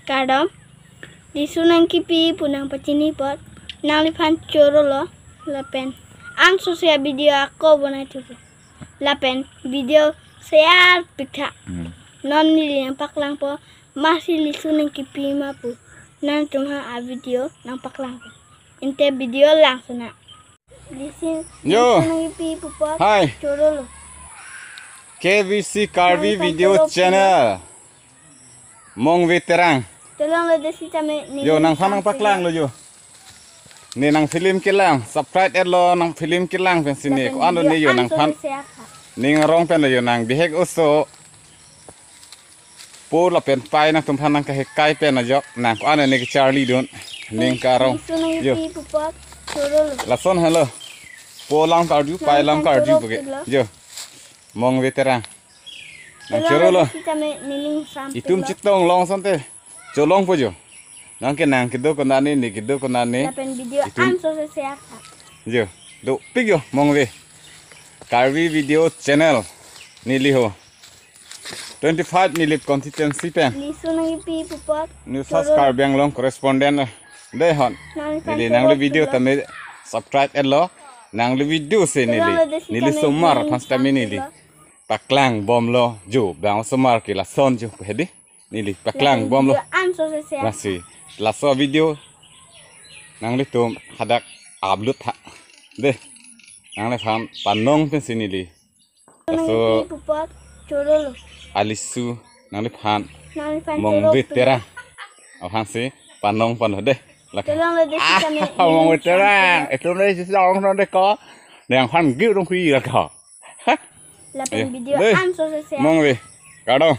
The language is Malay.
Kardom, Lichu Karbi punang pacini pot, aphan Chorolo lapen. An sosial video aku bonai tu. Lapen video saya pika. Non ni nampak lang po masih Lichu Karbi mapu. Nan cuma video nampak lang. Inte video langsung nak. Lichu Karbi pot. Hai. Chorolo. KVC Karbi video channel. Mongve Terang. Tolong lo desi kami ni. Yo nang panang paklang lo yo. Ni nang film kilang. Subscribe lo nang film kilang pen sini. Ko anu ni yo nang pan. Ni ngarong pen lo yo nang bihek uso. Po la pen pai nang tum panang kahe kai pen ajo. Nang ko anu ni Charlie don. Ning karong. Yo. Lason hello. Po lang karju pai lang karju bage. Yo. Mongve Terang. Nang Chorolo. Itum citong long sante. Colong po jo. Nang kenang kido konani ni kido konani. Lapen video an sosial. Jo. Do pigyo Mongve. Karbi video channel niliho. 25 Nilip Constituency pen. Lichu Karbi pot. New South Karbi Anglong correspondent. Deh hon. Nili nang video tame subscribe lo. Nang video se nili sumar pasta nili. Paklang bom lo jo bang sumar ki lason jo hedi. Nili paklang bom lo. Masih laso video nang litum hadak ablut ha. Deh. Nang le panong pen sini li. Laso Chorolo. Alisu nang le pan Mongve Terang. Aphan si panong pan deh. Tolong lo desi kami. Mongve Terang. Itu ni sisong no deh ko. Yang han giu dong kui la ko. Lapen video an sosial. Mongve. Kardom.